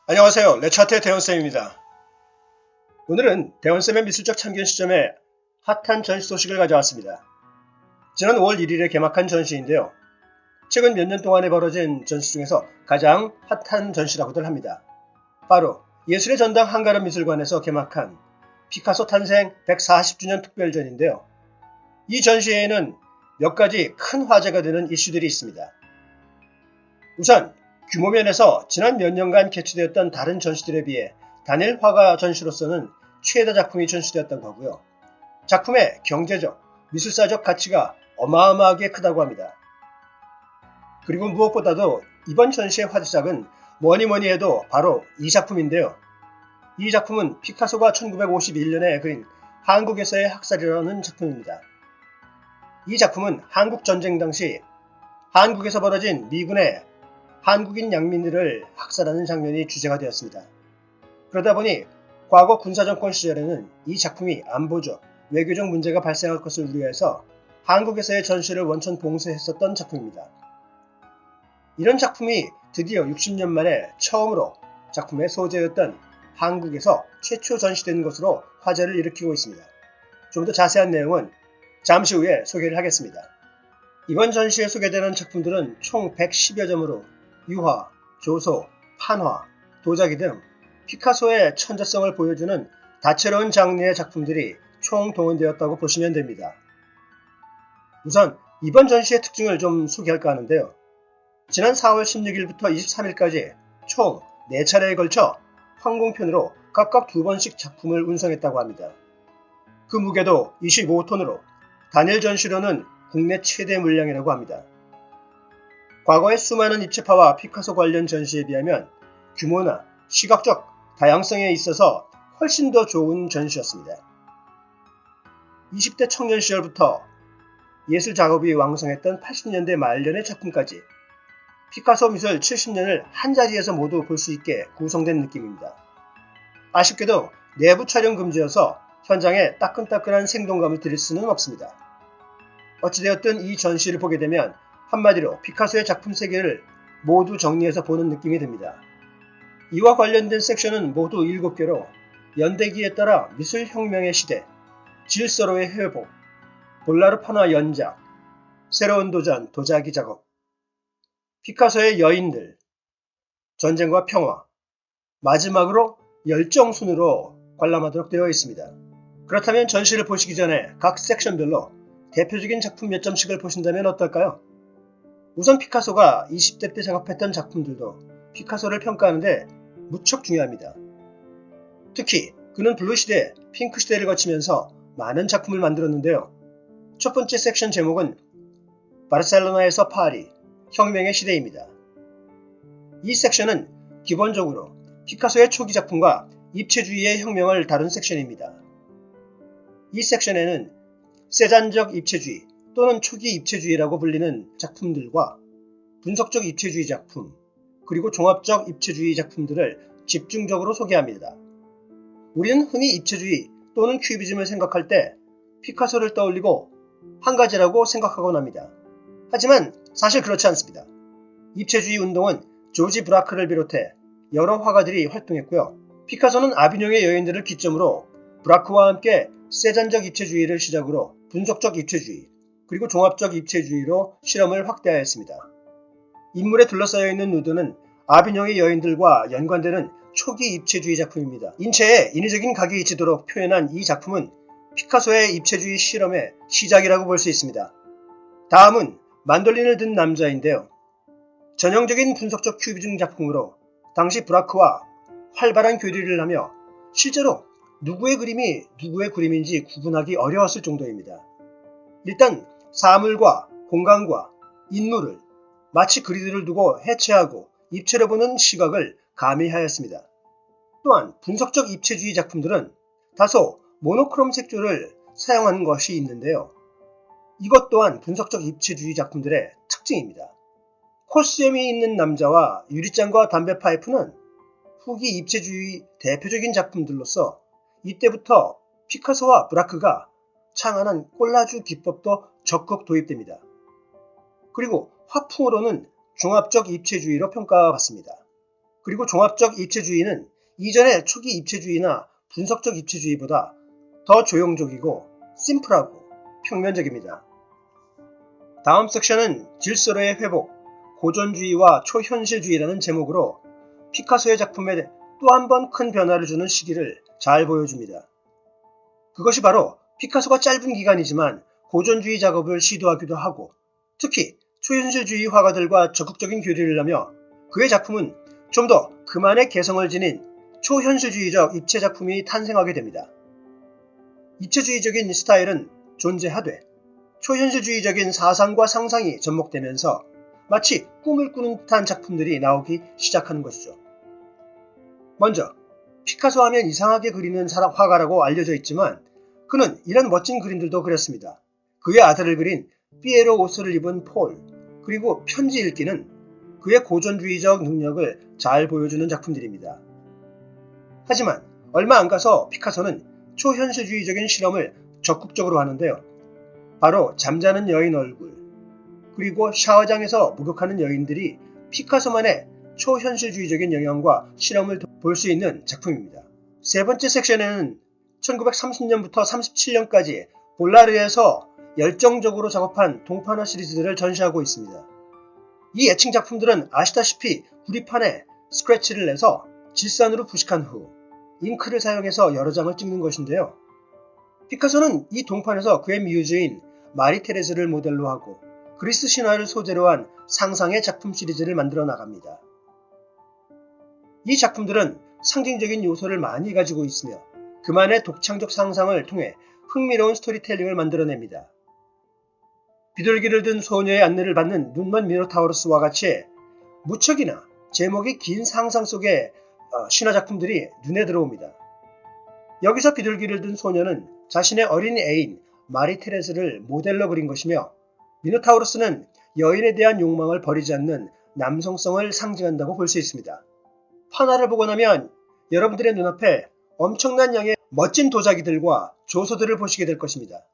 안녕하세요. 레차트의 대원쌤입니다. 오늘은 대원쌤의 미술적 참견 시점에 핫한 전시 소식을 가져왔습니다. 지난 5월 1일에 개막한 전시인데요. 최근 몇 년 동안에 벌어진 전시 중에서 가장 핫한 전시라고들 합니다. 바로 예술의 전당 한가름 미술관에서 개막한 피카소 탄생 140주년 특별전인데요. 이 전시회에는 몇 가지 큰 화제가 되는 이슈들이 있습니다. 우선 규모 면에서 지난 몇 년간 개최되었던 다른 전시들에 비해 단일 화가 전시로서는 최다 작품이 전시되었다고 하고요. 작품의 경제적, 미술사적 가치가 어마어마하게 크다고 합니다. 그리고 무엇보다도 이번 전시의 화제작은 뭐니 해도 바로 이 작품인데요. 이 작품은 피카소가 1951년에 그린 한국에서의 학살이라는 작품입니다. 이 작품은 한국전쟁 당시 한국에서 벌어진 미군의 한국인 양민들을 학살하는 장면이 주제가 되었습니다. 그러다 보니 과거 군사정권 시절에는 이 작품이 안보적, 외교적 문제가 발생할 것을 우려해서 한국에서의 전시를 원천 봉쇄했었던 작품입니다. 이런 작품이 드디어 60년 만에 처음으로 작품의 소재였던 한국에서 최초 전시된 것으로 화제를 일으키고 있습니다. 좀 더 자세한 내용은 잠시 후에 소개를 하겠습니다. 이번 전시에 소개되는 작품들은 총 110여 점으로 유화, 조소, 판화, 도자기 등 피카소의 천재성을 보여주는 다채로운 장르의 작품들이 총 동원되었다고 보시면 됩니다. 우선 이번 전시의 특징을 좀 소개할까 하는데요. 지난 4월 16일부터 23일까지 총 4차례에 걸쳐 항공편으로 각각 2번씩 작품을 운송했다고 합니다. 그 무게도 25톤으로 단일 전시로는 국내 최대 물량이라고 합니다. 과거의 수많은 입체파와 피카소 관련 전시에 비하면 규모나 시각적 다양성에 있어서 훨씬 더 좋은 전시였습니다. 20대 청년 시절부터 예술 작업이 왕성했던 80년대 말년의 작품까지 피카소 미술 70년을 한자리에서 모두 볼 수 있게 구성된 느낌입니다. 아쉽게도 내부 촬영 금지여서 현장에 따끈따끈한 생동감을 드릴 수는 없습니다. 어찌되었든 이 전시를 보게 되면 한마디로 피카소의 작품 세계를 모두 정리해서 보는 느낌이 듭니다. 이와 관련된 섹션은 모두 7개로 연대기에 따라 미술혁명의 시대, 질서로의 회복, 볼라르 판화 연작, 새로운 도전, 도자기 작업, 피카소의 여인들, 전쟁과 평화, 마지막으로 열정 순으로 관람하도록 되어 있습니다. 그렇다면 전시를 보시기 전에 각 섹션별로 대표적인 작품 몇 점씩을 보신다면 어떨까요? 우선 피카소가 20대 때 작업했던 작품들도 피카소를 평가하는데 무척 중요합니다. 특히 그는 블루 시대, 핑크 시대를 거치면서 많은 작품을 만들었는데요. 첫 번째 섹션 제목은 바르셀로나에서 파리, 혁명의 시대입니다. 이 섹션은 기본적으로 피카소의 초기 작품과 입체주의의 혁명을 다룬 섹션입니다. 이 섹션에는 세잔적 입체주의 또는 초기 입체주의라고 불리는 작품들과 분석적 입체주의 작품, 그리고 종합적 입체주의 작품들을 집중적으로 소개합니다. 우리는 흔히 입체주의 또는 큐비즘을 생각할 때 피카소를 떠올리고 한 가지라고 생각하곤 합니다. 하지만 사실 그렇지 않습니다. 입체주의 운동은 조지 브라크를 비롯해 여러 화가들이 활동했고요. 피카소는 아비뇽의 여인들을 기점으로 브라크와 함께 세잔적 입체주의를 시작으로 분석적 입체주의, 그리고 종합적 입체주의로 실험을 확대하였습니다. 인물에 둘러싸여 있는 누드는 아비뇽의 여인들과 연관되는 초기 입체주의 작품입니다. 인체에 인위적인 각이 있도록 표현한 이 작품은 피카소의 입체주의 실험의 시작이라고 볼 수 있습니다. 다음은 만돌린을 든 남자인데요. 전형적인 분석적 큐비즘 작품으로 당시 브라크와 활발한 교류를 하며 실제로 누구의 그림이 누구의 그림인지 구분하기 어려웠을 정도입니다. 일단 사물과 공간과 인물을 마치 그리드를 두고 해체하고 입체로 보는 시각을 가미하였습니다. 또한 분석적 입체주의 작품들은 다소 모노크롬 색조를 사용한 것이 있는데요. 이것 또한 분석적 입체주의 작품들의 특징입니다. 코스염이 있는 남자와 유리잔과 담배 파이프는 후기 입체주의 대표적인 작품들로서 이때부터 피카소와 브라크가 창안한 콜라주 기법도 적극 도입됩니다. 그리고 화풍으로는 종합적 입체주의로 평가받습니다. 그리고 종합적 입체주의는 이전의 초기 입체주의나 분석적 입체주의보다 더 조형적이고 심플하고 평면적입니다. 다음 섹션은 질서로의 회복, 고전주의와 초현실주의라는 제목으로 피카소의 작품에 또 한 번 큰 변화를 주는 시기를 잘 보여줍니다. 그것이 바로 피카소가 짧은 기간이지만 고전주의 작업을 시도하기도 하고 특히 초현실주의 화가들과 적극적인 교류를 하며 그의 작품은 좀 더 그만의 개성을 지닌 초현실주의적 입체 작품이 탄생하게 됩니다. 입체주의적인 스타일은 존재하되 초현실주의적인 사상과 상상이 접목되면서 마치 꿈을 꾸는 듯한 작품들이 나오기 시작하는 것이죠. 먼저 피카소 하면 이상하게 그리는 화가라고 알려져 있지만 그는 이런 멋진 그림들도 그렸습니다. 그의 아들을 그린 삐에로 옷을 입은 폴, 그리고 편지 읽기는 그의 고전주의적 능력을 잘 보여주는 작품들입니다. 하지만 얼마 안 가서 피카소는 초현실주의적인 실험을 적극적으로 하는데요. 바로 잠자는 여인 얼굴, 그리고 샤워장에서 목욕하는 여인들이 피카소만의 초현실주의적인 영향과 실험을 볼 수 있는 작품입니다. 세 번째 섹션에는 1930년부터 37년까지 볼라르에서 열정적으로 작업한 동판화 시리즈들을 전시하고 있습니다. 이 애칭 작품들은 아시다시피 구리판에 스크래치를 내서 질산으로 부식한 후 잉크를 사용해서 여러 장을 찍는 것인데요. 피카소는 이 동판에서 그의 뮤즈인 마리 테레즈를 모델로 하고 그리스 신화를 소재로 한 상상의 작품 시리즈를 만들어 나갑니다. 이 작품들은 상징적인 요소를 많이 가지고 있으며 그만의 독창적 상상을 통해 흥미로운 스토리텔링을 만들어냅니다. 비둘기를 든 소녀의 안내를 받는 눈먼 미노타우루스와 같이 무척이나 제목이 긴 상상 속의 신화작품들이 눈에 들어옵니다. 여기서 비둘기를 든 소녀는 자신의 어린 애인 마리 테레즈를 모델로 그린 것이며 미노타우루스는 여인에 대한 욕망을 버리지 않는 남성성을 상징한다고 볼 수 있습니다. 판화를 보고 나면 여러분들의 눈앞에 엄청난 양의 멋진 도자기들과 조소들을 보시게 될 것입니다.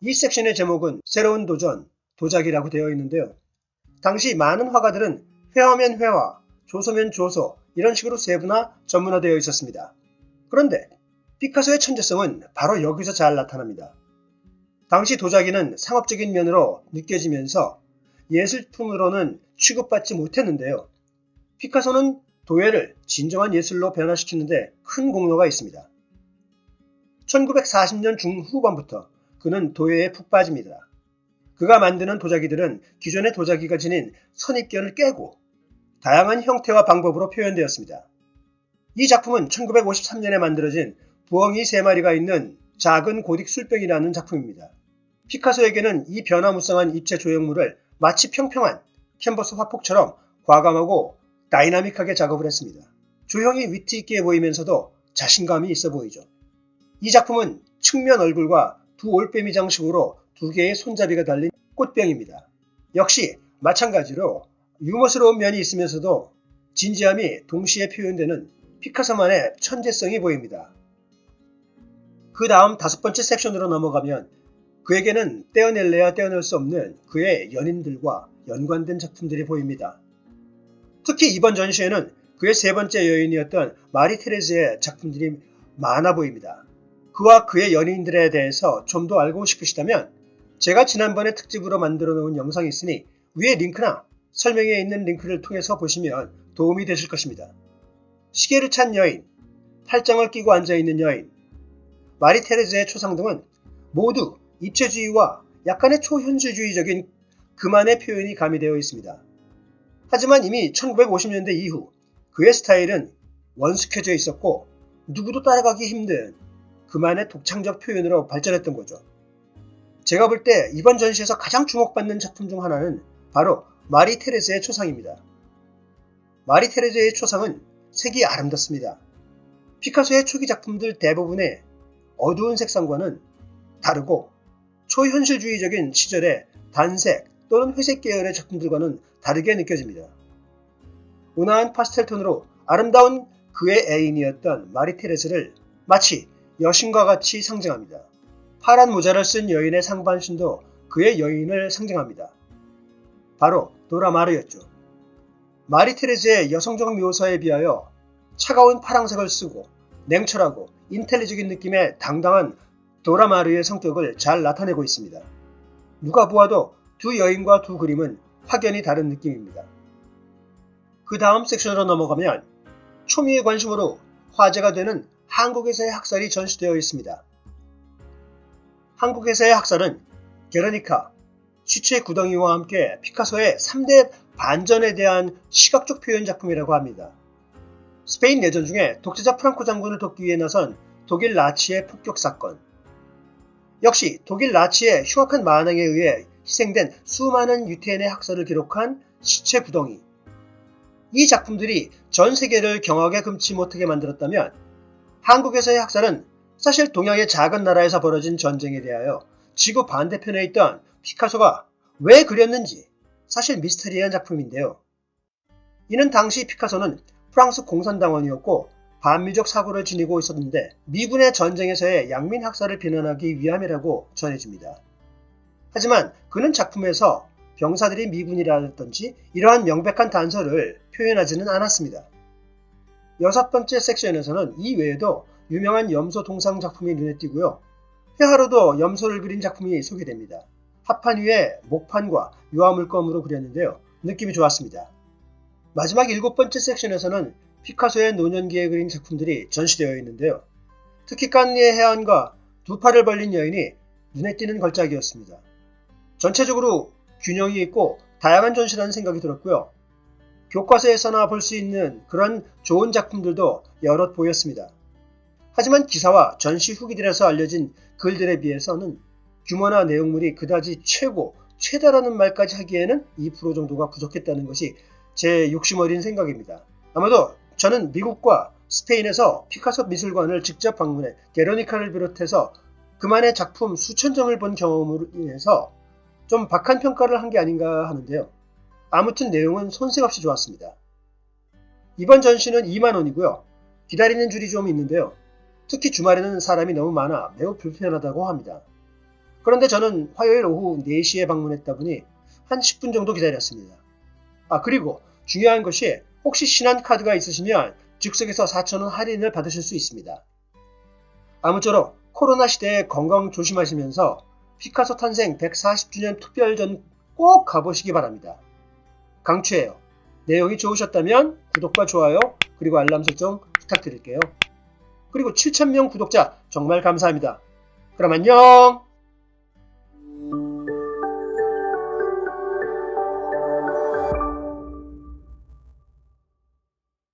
이 섹션의 제목은 새로운 도전, 도자기라고 되어 있는데요. 당시 많은 화가들은 회화면 회화, 조소면 조소 이런 식으로 세분화, 전문화되어 있었습니다. 그런데 피카소의 천재성은 바로 여기서 잘 나타납니다. 당시 도자기는 상업적인 면으로 느껴지면서 예술품으로는 취급받지 못했는데요. 피카소는 도예를 진정한 예술로 변화시키는데 큰 공로가 있습니다. 1940년 중후반부터 그는 도예에 푹 빠집니다. 그가 만드는 도자기들은 기존의 도자기가 지닌 선입견을 깨고 다양한 형태와 방법으로 표현되었습니다. 이 작품은 1953년에 만들어진 부엉이 3마리가 있는 작은 고딕 술병이라는 작품입니다. 피카소에게는 이 변화무쌍한 입체 조형물을 마치 평평한 캔버스 화폭처럼 과감하고 다이나믹하게 작업을 했습니다. 조형이 위트있게 보이면서도 자신감이 있어 보이죠. 이 작품은 측면 얼굴과 두 올빼미 장식으로 2개의 손잡이가 달린 꽃병입니다. 역시 마찬가지로 유머스러운 면이 있으면서도 진지함이 동시에 표현되는 피카소만의 천재성이 보입니다. 그 다음 5번째 섹션으로 넘어가면 그에게는 떼어낼래야 떼어낼 수 없는 그의 연인들과 연관된 작품들이 보입니다. 특히 이번 전시회는 그의 3번째 여인이었던 마리 테레즈의 작품들이 많아 보입니다. 그와 그의 연인들에 대해서 좀 더 알고 싶으시다면 제가 지난번에 특집으로 만들어 놓은 영상이 있으니 위에 링크나 설명에 있는 링크를 통해서 보시면 도움이 되실 것입니다. 시계를 찬 여인, 팔짱을 끼고 앉아있는 여인, 마리 테레즈의 초상 등은 모두 입체주의와 약간의 초현실주의적인 그만의 표현이 가미되어 있습니다. 하지만 이미 1950년대 이후 그의 스타일은 원숙해져 있었고 누구도 따라가기 힘든 그만의 독창적 표현으로 발전했던 거죠. 제가 볼 때 이번 전시에서 가장 주목받는 작품 중 하나는 바로 마리 테레즈의 초상입니다. 마리 테레즈의 초상은 색이 아름답습니다. 피카소의 초기 작품들 대부분의 어두운 색상과는 다르고 초현실주의적인 시절의 단색 또는 회색 계열의 작품들과는 다르게 느껴집니다. 온화한 파스텔톤으로 아름다운 그의 애인이었던 마리 테레즈를 마치 여신과 같이 상징합니다. 파란 모자를 쓴 여인의 상반신도 그의 여인을 상징합니다. 바로 도라 마르였죠. 마리 테레즈의 여성적 묘사에 비하여 차가운 파랑색을 쓰고 냉철하고 인텔리적인 느낌의 당당한 도라 마르의 성격을 잘 나타내고 있습니다. 누가 보아도 두 여인과 두 그림은 확연히 다른 느낌입니다. 그 다음 섹션으로 넘어가면 초미의 관심으로 화제가 되는 한국에서의 학살이 전시되어 있습니다. 한국에서의 학살은 게르니카, 시체 구덩이와 함께 피카소의 3대 반전에 대한 시각적 표현 작품이라고 합니다. 스페인 내전 중에 독재자 프랑코 장군을 돕기 위해 나선 독일 나치의 폭격 사건, 역시 독일 나치의 흉악한 만행에 의해 희생된 수많은 유태인의 학살을 기록한 시체 구덩이. 이 작품들이 전 세계를 경악에 금치 못하게 만들었다면 한국에서의 학살은 사실 동양의 작은 나라에서 벌어진 전쟁에 대하여 지구 반대편에 있던 피카소가 왜 그렸는지 사실 미스터리한 작품인데요. 이는 당시 피카소는 프랑스 공산당원이었고 반미적 사고를 지니고 있었는데 미군의 전쟁에서의 양민 학살을 비난하기 위함이라고 전해집니다. 하지만 그는 작품에서 병사들이 미군이라든지 이러한 명백한 단서를 표현하지는 않았습니다. 6번째 섹션에서는 이 외에도 유명한 염소 동상 작품이 눈에 띄고요. 회화로도 염소를 그린 작품이 소개됩니다. 합판 위에 목판과 유화물검으로 그렸는데요. 느낌이 좋았습니다. 마지막 7번째 섹션에서는 피카소의 노년기에 그린 작품들이 전시되어 있는데요. 특히 깐니의 해안과 두 팔을 벌린 여인이 눈에 띄는 걸작이었습니다. 전체적으로 균형이 있고 다양한 전시라는 생각이 들었고요. 교과서에서나 볼 수 있는 그런 좋은 작품들도 여럿 보였습니다. 하지만 기사와 전시 후기들에서 알려진 글들에 비해서는 규모나 내용물이 그다지 최다라는 말까지 하기에는 2% 정도가 부족했다는 것이 제 욕심 어린 생각입니다. 아마도 저는 미국과 스페인에서 피카소 미술관을 직접 방문해 게르니카를 비롯해서 그만의 작품 수천 점을 본 경험으로 인해서 좀 박한 평가를 한 게 아닌가 하는데요. 아무튼 내용은 손색 없이 좋았습니다. 이번 전시는 2만원이고요. 기다리는 줄이 좀 있는데요. 특히 주말에는 사람이 너무 많아 매우 불편하다고 합니다. 그런데 저는 화요일 오후 4시에 방문했다 보니 한 10분 정도 기다렸습니다. 그리고 중요한 것이 혹시 신한카드가 있으시면 즉석에서 4,000원 할인을 받으실 수 있습니다. 아무쪼록 코로나 시대에 건강 조심하시면서 피카소 탄생 140주년 특별전 꼭 가보시기 바랍니다. 강추해요. 내용이 좋으셨다면 구독과 좋아요 그리고 알람 설정 부탁드릴게요. 그리고 7,000명 구독자 정말 감사합니다. 그럼 안녕!